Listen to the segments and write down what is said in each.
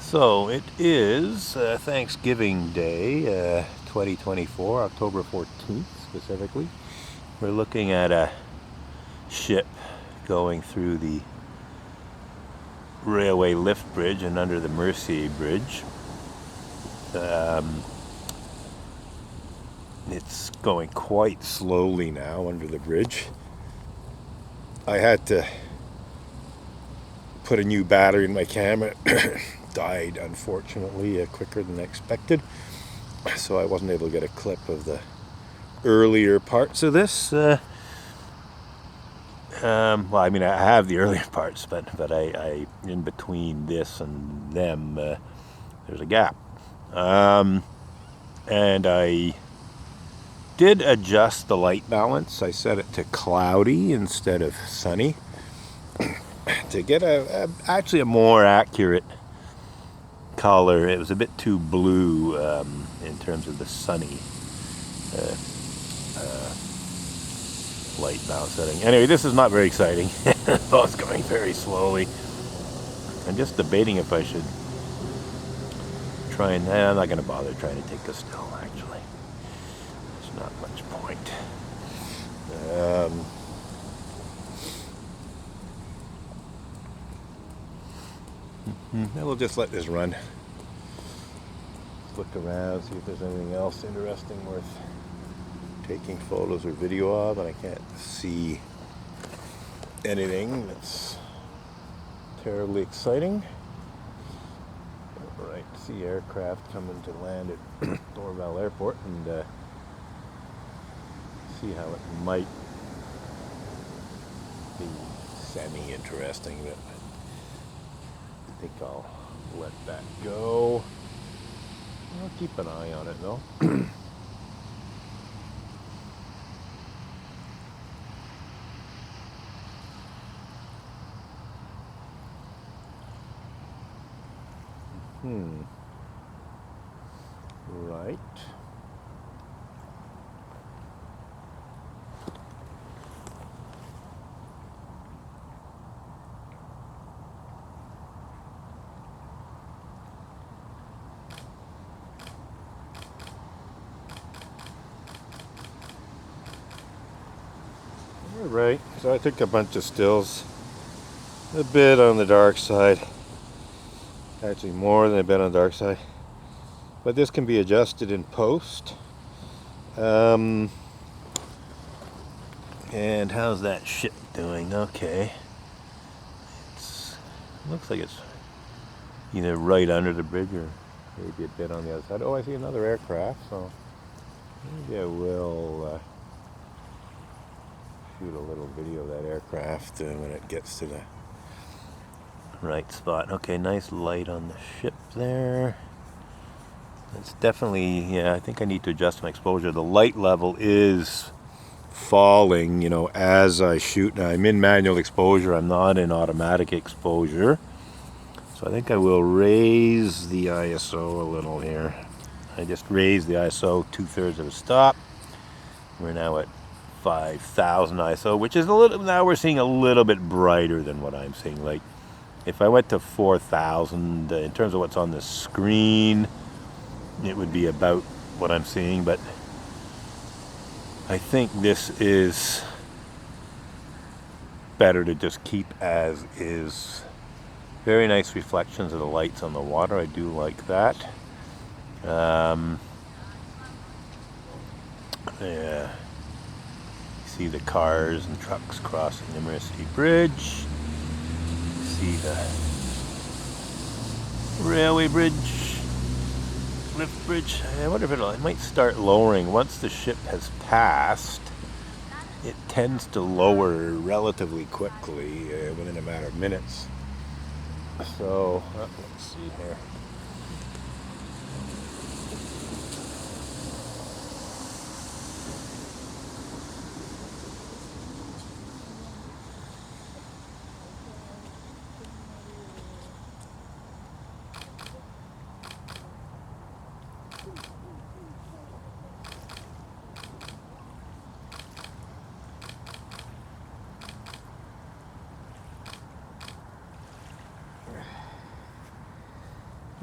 So it is Thanksgiving Day, 2024, October 14th specifically. We're looking at a ship going through the railway lift bridge and under the Mersey Bridge. It's going quite slowly now under the bridge. I had to put a new battery in my camera. Died, unfortunately, quicker than expected. So I wasn't able to get a clip of the earlier parts of this. Well, I mean, I have the earlier parts, but I in between this and them, there's a gap. And I did adjust the light balance. I set it to cloudy instead of sunny to get actually a more accurate color. It was a bit too blue in terms of the sunny light balance setting. Anyway, this is not very exciting. Boat's going very slowly. I'm just debating if I should try and... I'm not going to bother trying to take this still, actually. There's not much point. We'll just let this run. Look around, see if there's anything else interesting worth taking photos or video of, and I can't see anything that's terribly exciting. All right, see aircraft coming to land at Dorval Airport, and see how it might be semi-interesting, but I think I'll let that go. I'll keep an eye on it though. Right. Right, so I took a bunch of stills, a bit on the dark side, actually more than a bit on the dark side, but this can be adjusted in post. And how's that ship doing? Okay, looks like it's either right under the bridge or maybe a bit on the other side. Oh, I see another aircraft, so maybe I will shoot a little video of that aircraft when it gets to the right spot. Okay, nice light on the ship there. It's definitely, yeah, I think I need to adjust my exposure. The light level is falling, you know, as I shoot. Now I'm in manual exposure, I'm not in automatic exposure. So I think I will raise the ISO a little here. I just raised the ISO 2/3 of a stop. We're now at 5,000 ISO, which is a little, now we're seeing a little bit brighter than what I'm seeing. Like if I went to 4,000 in terms of what's on the screen, it would be about what I'm seeing, but I think this is better to just keep as is. Very nice reflections of the lights on the water. I do like that. Yeah. See the cars and trucks crossing the Mersey Bridge. See the railway bridge, lift bridge. I wonder if it might start lowering once the ship has passed. It tends to lower relatively quickly within a matter of minutes. So let's see here.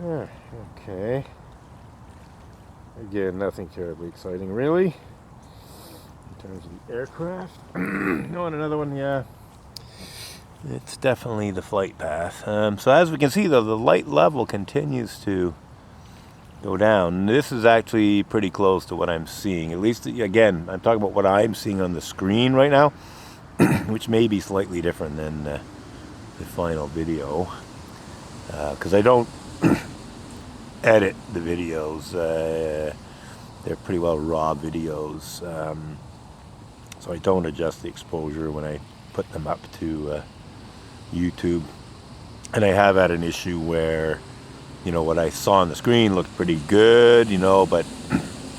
Okay. Again, nothing terribly exciting, really, in terms of the aircraft. No, and another one, yeah. It's definitely the flight path. So as we can see, though, the light level continues to go down. This is actually pretty close to what I'm seeing. At least, again, I'm talking about what I'm seeing on the screen right now, which may be slightly different than the final video, because I don't edit the videos. They're pretty well raw videos, so I don't adjust the exposure when I put them up to YouTube. And I have had an issue where, what I saw on the screen looked pretty good, but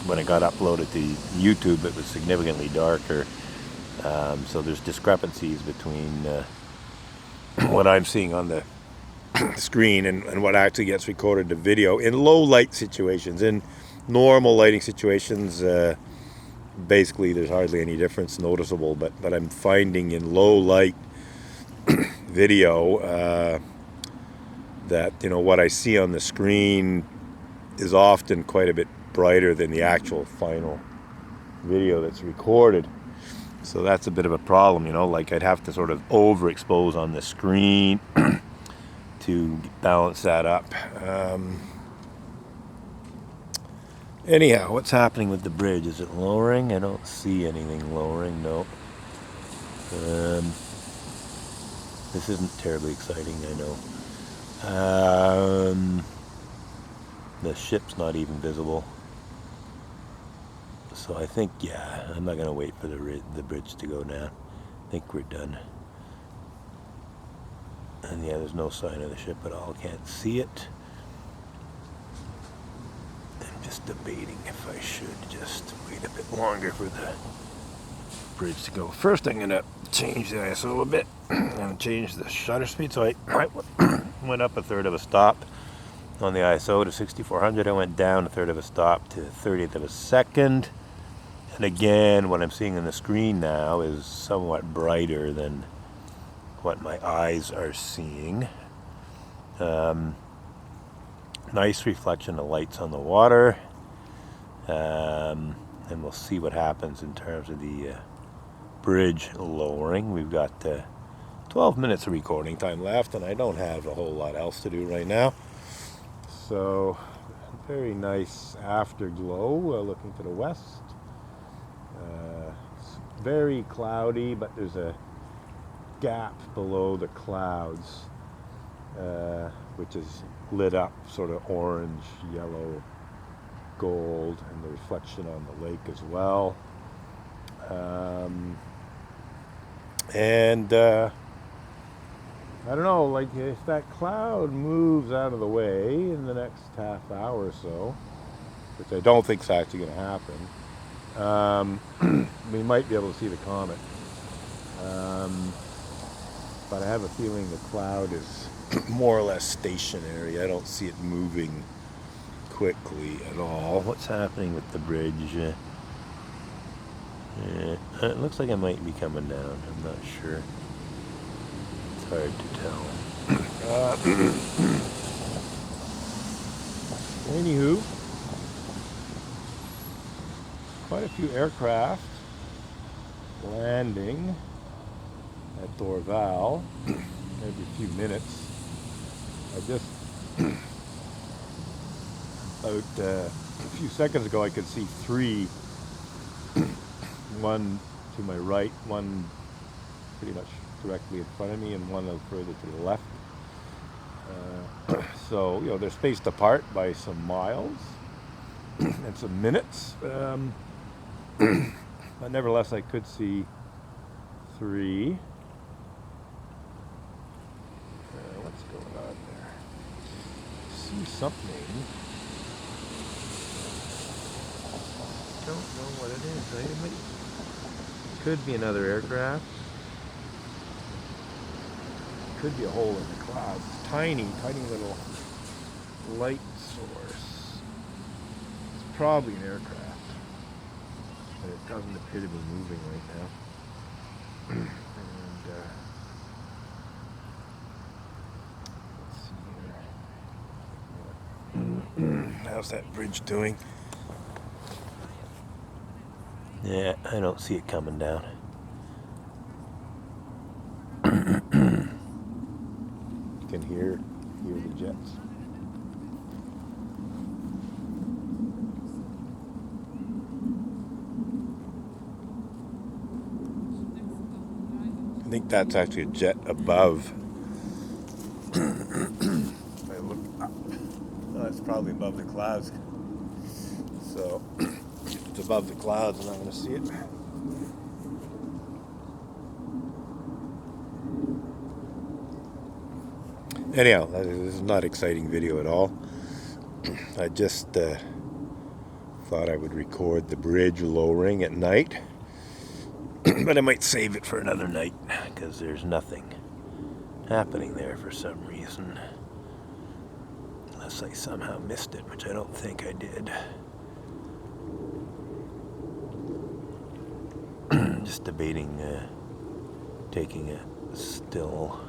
when it got uploaded to YouTube, it was significantly darker. So there's discrepancies between what I'm seeing on the screen and what actually gets recorded to video in low light situations. In normal lighting situations, basically there's hardly any difference noticeable, but I'm finding in low light video that what I see on the screen is often quite a bit brighter than the actual final video that's recorded. So that's a bit of a problem, like I'd have to sort of overexpose on the screen to balance that up. Anyhow, what's happening with the bridge? Is it lowering? I don't see anything lowering, no. This isn't terribly exciting, I know. The ship's not even visible. So I think, yeah, I'm not going to wait for the bridge to go down. I think we're done. And yeah, there's no sign of the ship at all. Can't see it. I'm just debating if I should just wait a bit longer for the bridge to go. First, I'm going to change the ISO a bit and change the shutter speed. So I went up a third of a stop on the ISO to 6400. I went down a third of a stop to 30th of a second. And again, what I'm seeing on the screen now is somewhat brighter than what my eyes are seeing. Nice reflection of lights on the water. And we'll see what happens in terms of the bridge lowering. We've got 12 minutes of recording time left, and I don't have a whole lot else to do right now. So, very nice afterglow looking to the west. It's very cloudy, but there's a gap below the clouds, which is lit up sort of orange, yellow, gold, and the reflection on the lake as well. I don't know, like if that cloud moves out of the way in the next half hour or so, which I don't think is actually going to happen, we might be able to see the comet. But I have a feeling the cloud is more or less stationary. I don't see it moving quickly at all. What's happening with the bridge? It looks like it might be coming down. I'm not sure. It's hard to tell. Anywho, quite a few aircraft landing at Dorval every few minutes. I just about a few seconds ago I could see three, one to my right, one pretty much directly in front of me, and one a little further to the left. So they're spaced apart by some miles and some minutes, but nevertheless I could see three. What's going on there? I see something. Don't know what it is. It could be another aircraft. Could be a hole in the clouds. Tiny little light source. It's probably an aircraft, but it doesn't appear to be moving right now. And let's see here. How's that bridge doing? Yeah, I don't see it coming down. You can hear the jets. I think that's actually a jet above. If I look up, oh, it's probably above the clouds. So if it's above the clouds, I'm not going to see it. Anyhow, this is not an exciting video at all. I just thought I would record the bridge lowering at night. But I might save it for another night because there's nothing happening there for some reason. Unless I somehow missed it, which I don't think I did. Just debating taking a still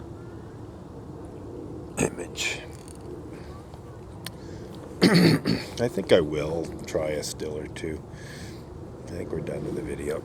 image. I think I will try a still or two. I think we're done with the video.